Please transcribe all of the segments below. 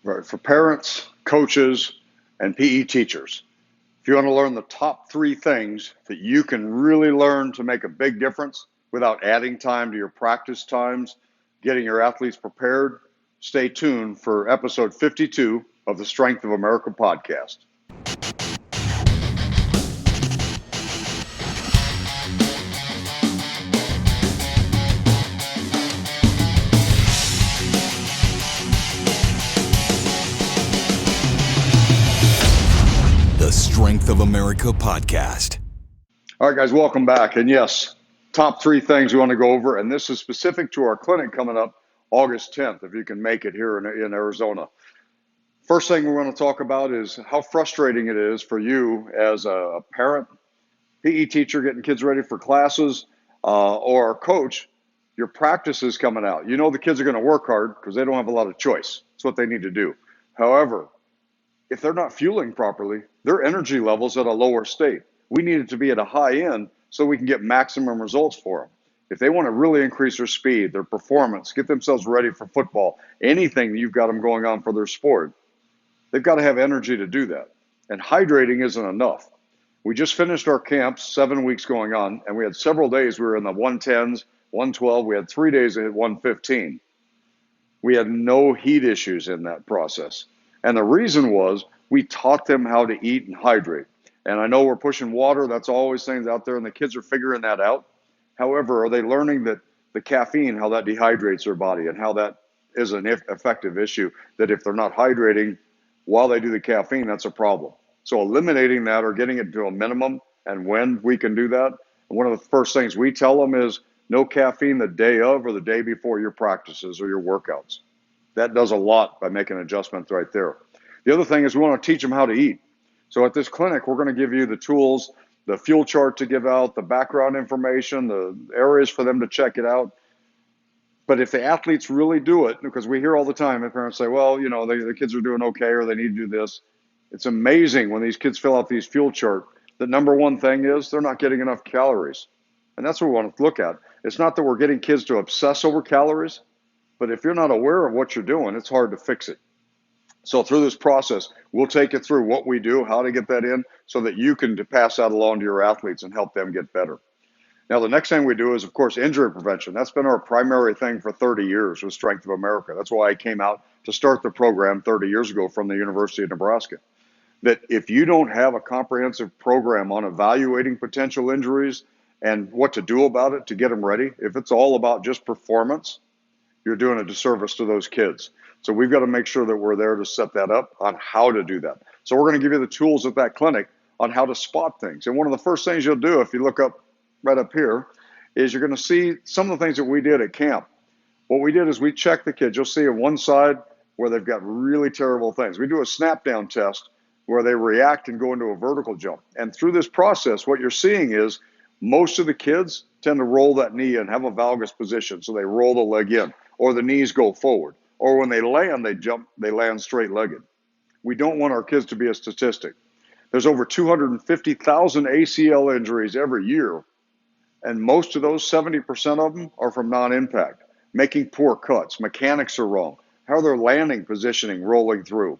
right, for parents, coaches, and PE teachers. If you want to learn the top 3 things that you can really learn to make a big difference without adding time to your practice times, getting your athletes prepared, stay tuned for episode 52 of the Strength of America podcast. The Strength of America podcast. All right, guys, welcome back. And yes, top 3 things we want to go over. And this is specific to our clinic coming up August 10th, if you can make it here in Arizona. First thing we want to talk about is how frustrating it is for you as a parent, PE teacher getting kids ready for classes, or a coach. Your practice is coming out. You know the kids are going to work hard because they don't have a lot of choice. It's what they need to do. However, if they're not fueling properly, their energy level's at a lower state. We need it to be at a high end so we can get maximum results for them. If they want to really increase their speed, their performance, get themselves ready for football, anything that you've got them going on for their sport, they've got to have energy to do that. And hydrating isn't enough. We just finished our camps, 7 weeks going on, and we had several days we were in the 110s, 112. We had 3 days at 115. We had no heat issues in that process. And the reason was we taught them how to eat and hydrate. And I know we're pushing water. That's always things out there, and the kids are figuring that out. However, are they learning that the caffeine, how that dehydrates their body and how that is an effective issue, that if they're not hydrating while they do the caffeine, that's a problem. So eliminating that or getting it to a minimum, and when we can do that, and one of the first things we tell them is no caffeine the day of or the day before your practices or your workouts. That does a lot by making adjustments right there. The other thing is we want to teach them how to eat. So at this clinic, we're going to give you the tools, the fuel chart to give out, the background information, the areas for them to check it out. But if the athletes really do it, because we hear all the time, and parents say, well, you know, the kids are doing okay or they need to do this. It's amazing when these kids fill out these fuel chart. The number one thing is they're not getting enough calories. And that's what we want to look at. It's not that we're getting kids to obsess over calories, but if you're not aware of what you're doing, it's hard to fix it. So through this process, we'll take you through what we do, how to get that in, so that you can pass that along to your athletes and help them get better. Now, the next thing we do is, of course, injury prevention. That's been our primary thing for 30 years with Strength of America. That's why I came out to start the program 30 years ago from the University of Nebraska. That if you don't have a comprehensive program on evaluating potential injuries and what to do about it to get them ready, if it's all about just performance, you're doing a disservice to those kids. So we've got to make sure that we're there to set that up on how to do that. So we're going to give you the tools at that clinic on how to spot things. And one of the first things you'll do if you look up right up here is you're going to see some of the things that we did at camp. What we did is we checked the kids. You'll see on one side where they've got really terrible things. We do a snap down test where they react and go into a vertical jump. And through this process, what you're seeing is most of the kids tend to roll that knee and have a valgus position. So they roll the leg in, or the knees go forward. Or when they land, they land straight legged. We don't want our kids to be a statistic. There's over 250,000 ACL injuries every year. And most of those, 70% of them, are from non-impact, making poor cuts. Mechanics are wrong. How they're landing, positioning, rolling through.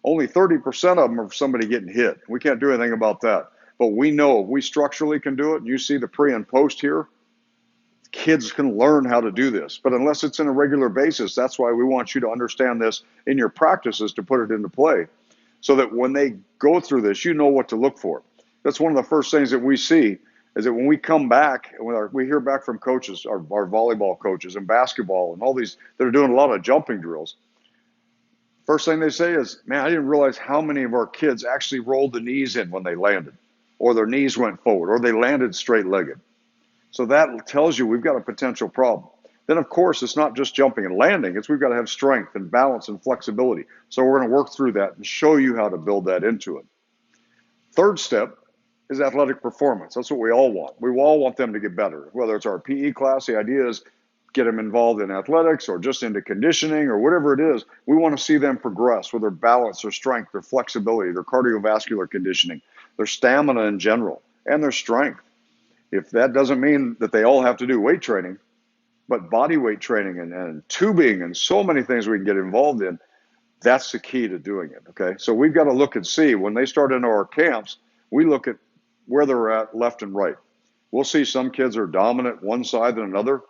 Only 30% of them are somebody getting hit. We can't do anything about that. But we know if we structurally can do it, and you see the pre and post here, kids can learn how to do this. But unless it's on a regular basis, that's why we want you to understand this in your practices to put it into play, so that when they go through this, you know what to look for. That's one of the first things that we see is that when we come back, and we hear back from coaches, our volleyball coaches and basketball and all these that are doing a lot of jumping drills, first thing they say is, man, I didn't realize how many of our kids actually rolled the knees in when they landed, or their knees went forward, or they landed straight-legged. So that tells you we've got a potential problem. Then, of course, it's not just jumping and landing. We've got to have strength and balance and flexibility. So we're going to work through that and show you how to build that into it. Third step is athletic performance. That's what we all want. We all want them to get better. Whether it's our PE class, the idea is get them involved in athletics or just into conditioning or whatever it is. We want to see them progress with their balance, their strength, their flexibility, their cardiovascular conditioning, their stamina in general, and their strength. If that doesn't mean that they all have to do weight training, but body weight training and tubing and so many things we can get involved in, That's the key to doing it, okay? So we've got to look and see when they start into our camps, we look at where they're at left and right. We'll see some kids are dominant one side than another.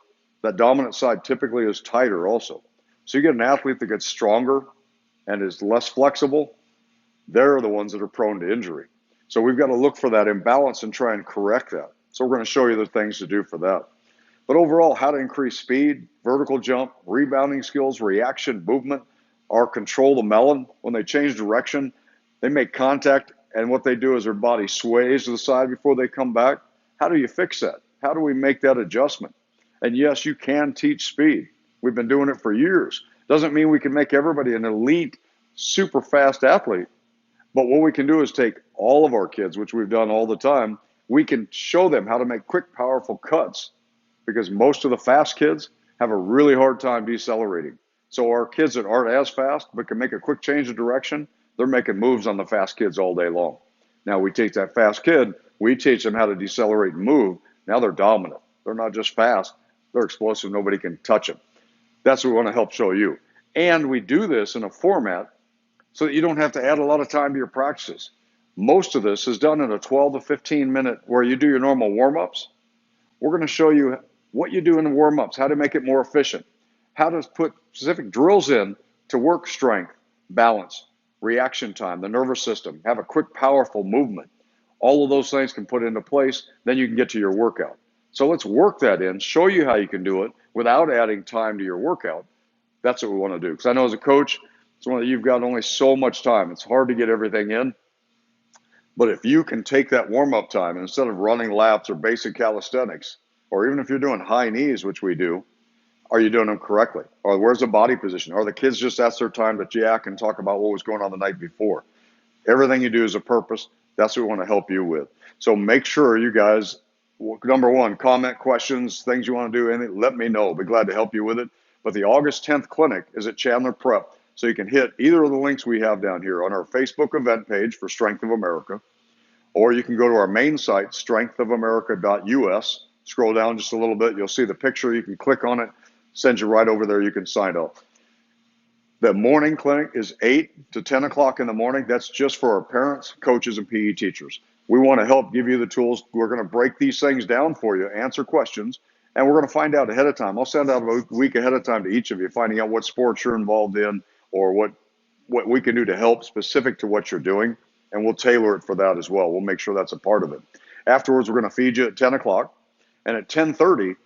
That dominant side typically is tighter also. So you get an athlete that gets stronger and is less flexible, they're the ones that are prone to injury. So we've got to look for that imbalance and try and correct that. So we're going to show you the things to do for that. But overall, how to increase speed, vertical jump, rebounding skills, reaction, movement, or control the melon. When they change direction, they make contact, and what they do is their body sways to the side before they come back. How do you fix that? How do we make that adjustment? And yes, you can teach speed. We've been doing it for years. Doesn't mean we can make everybody an elite, super fast athlete. But what we can do is take all of our kids, which we've done all the time, we can show them how to make quick, powerful cuts, because most of the fast kids have a really hard time decelerating. So our kids that aren't as fast but can make a quick change of direction, they're making moves on the fast kids all day long. Now we take that fast kid, we teach them how to decelerate and move. Now they're dominant. They're not just fast, they're explosive. Nobody can touch them. That's what we want to help show you. And we do this in a format so that you don't have to add a lot of time to your practices. Most of this is done in a 12 to 15 minute where you do your normal warm-ups. We're going to show you what you do in the warm-ups, how to make it more efficient, how to put specific drills in to work strength, balance, reaction time, the nervous system, have a quick, powerful movement. All of those things can put into place, then you can get to your workout. So let's work that in, show you how you can do it without adding time to your workout. That's what we want to do. Because I know as a coach, it's one that you've got only so much time. It's hard to get everything in. But if you can take that warm-up time, and instead of running laps or basic calisthenics, or even if you're doing high knees, which we do, are you doing them correctly? Or where's the body position? Are the kids just that's their time to jack and talk about what was going on the night before? Everything you do is a purpose. That's what we want to help you with. So make sure you guys, number one, comment, questions, things you want to do, anything, let me know. I'll be glad to help you with it. But the August 10th clinic is at Chandler Prep. So you can hit either of the links we have down here on our Facebook event page for Strength of America, or you can go to our main site, strengthofamerica.us. Scroll down just a little bit. You'll see the picture. You can click on it, send you right over there. You can sign up. The morning clinic is 8 to 10 o'clock in the morning. That's just for our parents, coaches, and PE teachers. We want to help give you the tools. We're going to break these things down for you, answer questions, and we're going to find out ahead of time. I'll send out a week ahead of time to each of you, finding out what sports you're involved in or what we can do to help specific to what you're doing, and we'll tailor it for that as well. We'll make sure that's a part of it. Afterwards, we're going to feed you at 10 o'clock, and at 10:30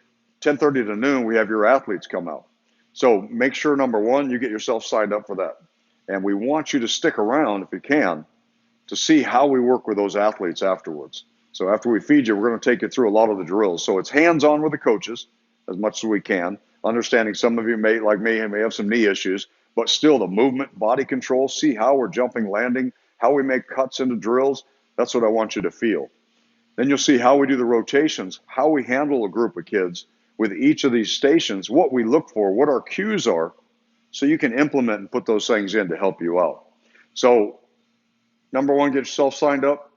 to noon, we have your athletes come out. So make sure, number one, you get yourself signed up for that. And we want you to stick around, if you can, to see how we work with those athletes afterwards. So after we feed you, we're going to take you through a lot of the drills. So it's hands-on with the coaches as much as we can, understanding some of you may, like me, may have some knee issues, but still the movement, body control, see how we're jumping, landing, how we make cuts into drills. That's what I want you to feel. Then you'll see how we do the rotations, how we handle a group of kids with each of these stations, what we look for, what our cues are, so you can implement and put those things in to help you out. So number one, get yourself signed up.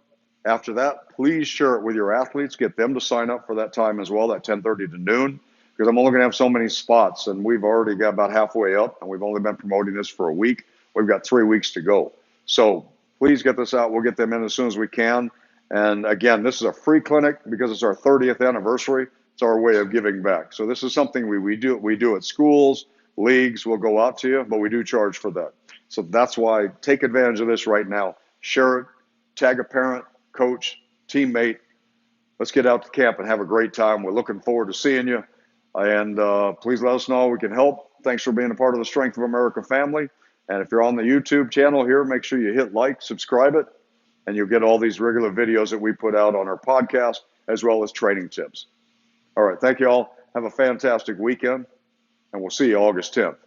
After that, please share it with your athletes. Get them to sign up for that time as well, that 10:30 to noon, because I'm only going to have so many spots, and we've already got about halfway up, and we've only been promoting this for a week. We've got 3 weeks to go. So please get this out. We'll get them in as soon as we can. And again, this is a free clinic because it's our 30th anniversary. It's our way of giving back. So this is something we do at schools, leagues. We'll go out to you, but we do charge for that. So that's why take advantage of this right now. Share it, tag a parent, coach, teammate. Let's get out to camp and have a great time. We're looking forward to seeing you. And please let us know how we can help. Thanks for being a part of the Strength of America family. And if you're on the YouTube channel here, make sure you hit like, subscribe it, and you'll get all these regular videos that we put out on our podcast, as well as training tips. All right, thank you all. Have a fantastic weekend, and we'll see you August 10th.